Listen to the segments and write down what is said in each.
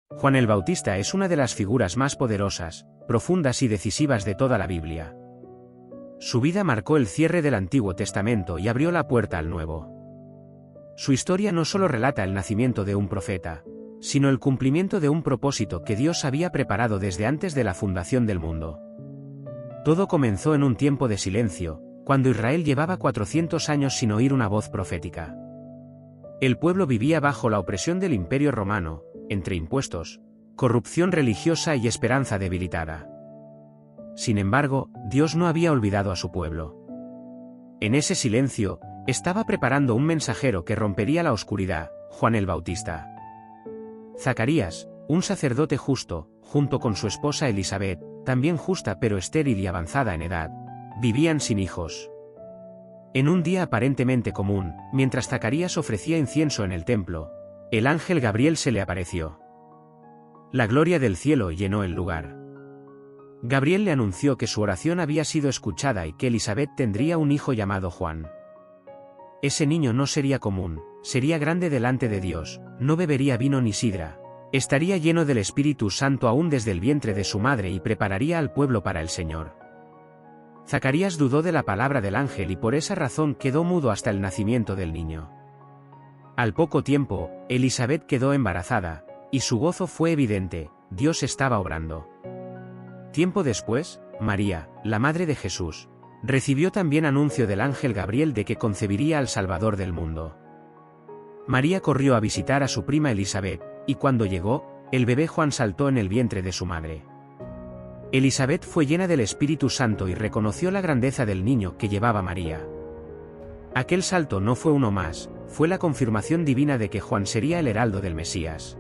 Juan el Bautista es una de las figuras más poderosas, profundas y decisivas de toda la Biblia. Su vida marcó el cierre del Antiguo Testamento y abrió la puerta al Nuevo. Su historia no solo relata el nacimiento de un profeta, sino el cumplimiento de un propósito que Dios había preparado desde antes de la fundación del mundo. Todo comenzó en un tiempo de silencio, cuando Israel llevaba 400 años sin oír una voz profética. El pueblo vivía bajo la opresión del Imperio Romano, entre impuestos, corrupción religiosa y esperanza debilitada. Sin embargo, Dios no había olvidado a su pueblo. En ese silencio, estaba preparando un mensajero que rompería la oscuridad, Juan el Bautista. Zacarías, un sacerdote justo, junto con su esposa Elisabet, también justa pero estéril y avanzada en edad, vivían sin hijos. En un día aparentemente común, mientras Zacarías ofrecía incienso en el templo, el ángel Gabriel se le apareció. La gloria del cielo llenó el lugar. Gabriel le anunció que su oración había sido escuchada y que Elisabet tendría un hijo llamado Juan. Ese niño no sería común, sería grande delante de Dios, no bebería vino ni sidra, estaría lleno del Espíritu Santo aún desde el vientre de su madre y prepararía al pueblo para el Señor. Zacarías dudó de la palabra del ángel y por esa razón quedó mudo hasta el nacimiento del niño. Al poco tiempo, Elisabet quedó embarazada, y su gozo fue evidente, Dios estaba obrando. Tiempo después, María, la madre de Jesús, recibió también anuncio del ángel Gabriel de que concebiría al Salvador del mundo. María corrió a visitar a su prima Elisabet, y cuando llegó, el bebé Juan saltó en el vientre de su madre. Elisabet fue llena del Espíritu Santo y reconoció la grandeza del niño que llevaba María. Aquel salto no fue uno más, fue la confirmación divina de que Juan sería el heraldo del Mesías.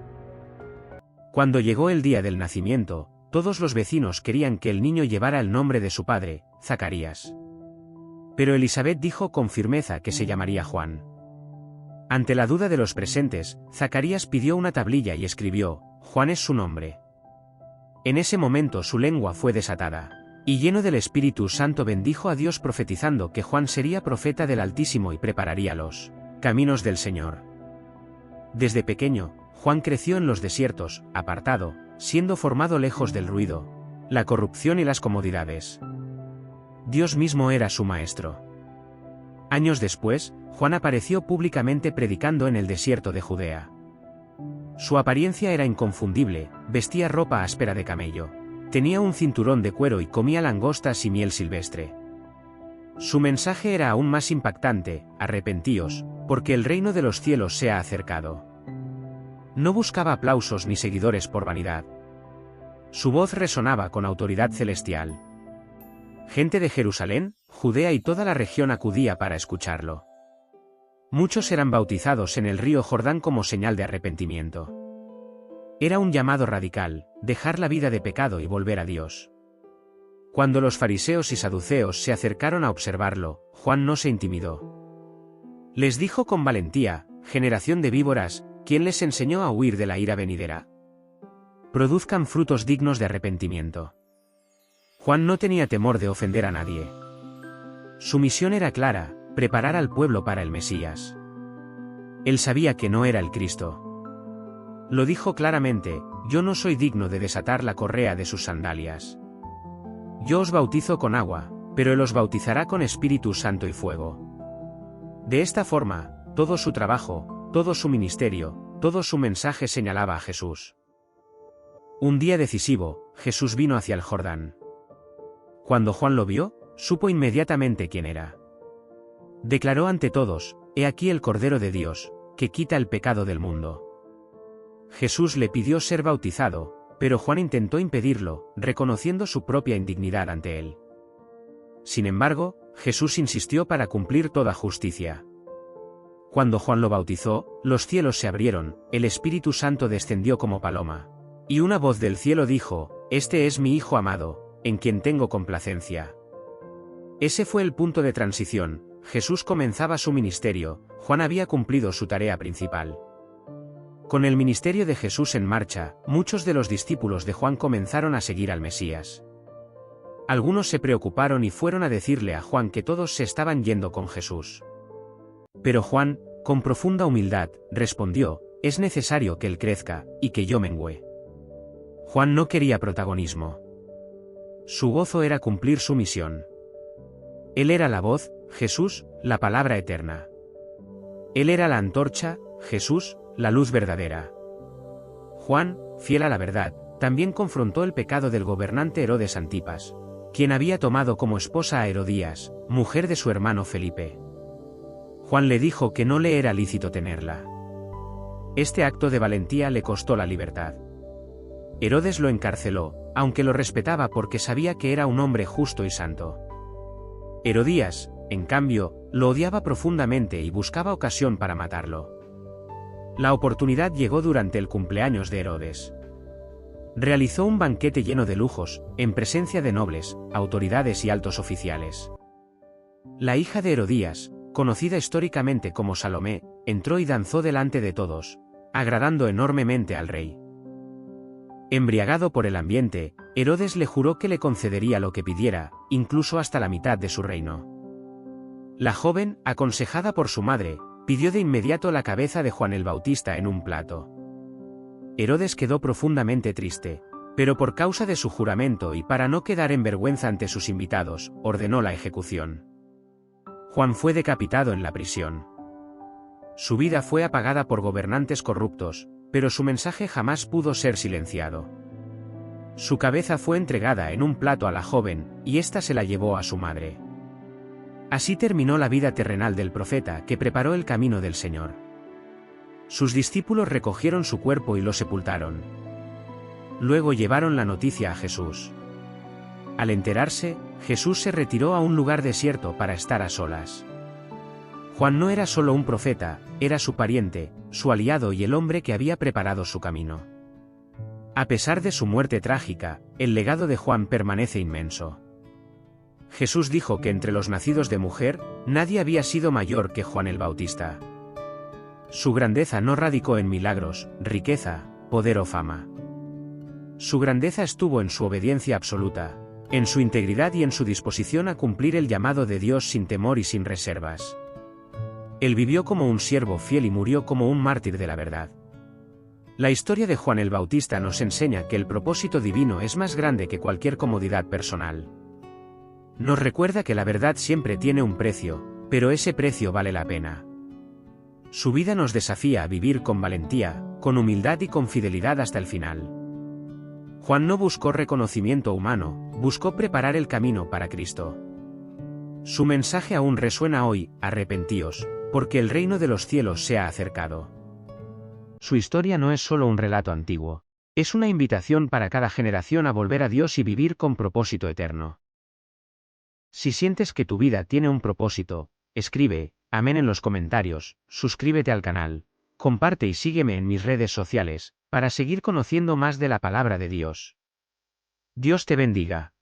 Cuando llegó el día del nacimiento, todos los vecinos querían que el niño llevara el nombre de su padre, Zacarías. Pero Elisabet dijo con firmeza que se llamaría Juan. Ante la duda de los presentes, Zacarías pidió una tablilla y escribió, Juan es su nombre. En ese momento su lengua fue desatada, y lleno del Espíritu Santo bendijo a Dios profetizando que Juan sería profeta del Altísimo y prepararía los caminos del Señor. Desde pequeño, Juan creció en los desiertos, apartado, siendo formado lejos del ruido, la corrupción y las comodidades. Dios mismo era su maestro. Años después, Juan apareció públicamente predicando en el desierto de Judea. Su apariencia era inconfundible, vestía ropa áspera de camello, tenía un cinturón de cuero y comía langostas y miel silvestre. Su mensaje era aún más impactante, arrepentíos, porque el reino de los cielos se ha acercado. No buscaba aplausos ni seguidores por vanidad. Su voz resonaba con autoridad celestial. Gente de Jerusalén, Judea y toda la región acudía para escucharlo. Muchos eran bautizados en el río Jordán como señal de arrepentimiento. Era un llamado radical, dejar la vida de pecado y volver a Dios. Cuando los fariseos y saduceos se acercaron a observarlo, Juan no se intimidó. Les dijo con valentía, generación de víboras, ¿quién les enseñó a huir de la ira venidera? Produzcan frutos dignos de arrepentimiento. Juan no tenía temor de ofender a nadie. Su misión era clara, preparar al pueblo para el Mesías. Él sabía que no era el Cristo. Lo dijo claramente, yo no soy digno de desatar la correa de sus sandalias. Yo os bautizo con agua, pero Él os bautizará con Espíritu Santo y fuego. De esta forma, todo su trabajo, todo su ministerio, todo su mensaje señalaba a Jesús. Un día decisivo, Jesús vino hacia el Jordán. Cuando Juan lo vio, supo inmediatamente quién era. Declaró ante todos, he aquí el Cordero de Dios, que quita el pecado del mundo. Jesús le pidió ser bautizado, pero Juan intentó impedirlo, reconociendo su propia indignidad ante él. Sin embargo, Jesús insistió para cumplir toda justicia. Cuando Juan lo bautizó, los cielos se abrieron, el Espíritu Santo descendió como paloma. Y una voz del cielo dijo, este es mi Hijo amado, en quien tengo complacencia. Ese fue el punto de transición, Jesús comenzaba su ministerio, Juan había cumplido su tarea principal. Con el ministerio de Jesús en marcha, muchos de los discípulos de Juan comenzaron a seguir al Mesías. Algunos se preocuparon y fueron a decirle a Juan que todos se estaban yendo con Jesús. Pero Juan, con profunda humildad, respondió, es necesario que Él crezca, y que yo mengüe. Juan no quería protagonismo. Su gozo era cumplir su misión. Él era la voz, Jesús, la palabra eterna. Él era la antorcha, Jesús, la luz verdadera. Juan, fiel a la verdad, también confrontó el pecado del gobernante Herodes Antipas, quien había tomado como esposa a Herodías, mujer de su hermano Felipe. Juan le dijo que no le era lícito tenerla. Este acto de valentía le costó la libertad. Herodes lo encarceló, aunque lo respetaba porque sabía que era un hombre justo y santo. Herodías, en cambio, lo odiaba profundamente y buscaba ocasión para matarlo. La oportunidad llegó durante el cumpleaños de Herodes. Realizó un banquete lleno de lujos, en presencia de nobles, autoridades y altos oficiales. La hija de Herodías, conocida históricamente como Salomé, entró y danzó delante de todos, agradando enormemente al rey. Embriagado por el ambiente, Herodes le juró que le concedería lo que pidiera, incluso hasta la mitad de su reino. La joven, aconsejada por su madre, pidió de inmediato la cabeza de Juan el Bautista en un plato. Herodes quedó profundamente triste, pero por causa de su juramento y para no quedar en vergüenza ante sus invitados, ordenó la ejecución. Juan fue decapitado en la prisión. Su vida fue apagada por gobernantes corruptos, pero su mensaje jamás pudo ser silenciado. Su cabeza fue entregada en un plato a la joven, y ésta se la llevó a su madre. Así terminó la vida terrenal del profeta que preparó el camino del Señor. Sus discípulos recogieron su cuerpo y lo sepultaron. Luego llevaron la noticia a Jesús. Al enterarse, Jesús se retiró a un lugar desierto para estar a solas. Juan no era solo un profeta, era su pariente, su aliado y el hombre que había preparado su camino. A pesar de su muerte trágica, el legado de Juan permanece inmenso. Jesús dijo que entre los nacidos de mujer, nadie había sido mayor que Juan el Bautista. Su grandeza no radicó en milagros, riqueza, poder o fama. Su grandeza estuvo en su obediencia absoluta, en su integridad y en su disposición a cumplir el llamado de Dios sin temor y sin reservas. Él vivió como un siervo fiel y murió como un mártir de la verdad. La historia de Juan el Bautista nos enseña que el propósito divino es más grande que cualquier comodidad personal. Nos recuerda que la verdad siempre tiene un precio, pero ese precio vale la pena. Su vida nos desafía a vivir con valentía, con humildad y con fidelidad hasta el final. Juan no buscó reconocimiento humano, buscó preparar el camino para Cristo. Su mensaje aún resuena hoy: arrepentíos, porque el reino de los cielos se ha acercado. Su historia no es solo un relato antiguo, es una invitación para cada generación a volver a Dios y vivir con propósito eterno. Si sientes que tu vida tiene un propósito, escribe amén en los comentarios, suscríbete al canal, comparte y sígueme en mis redes sociales, para seguir conociendo más de la palabra de Dios. Dios te bendiga.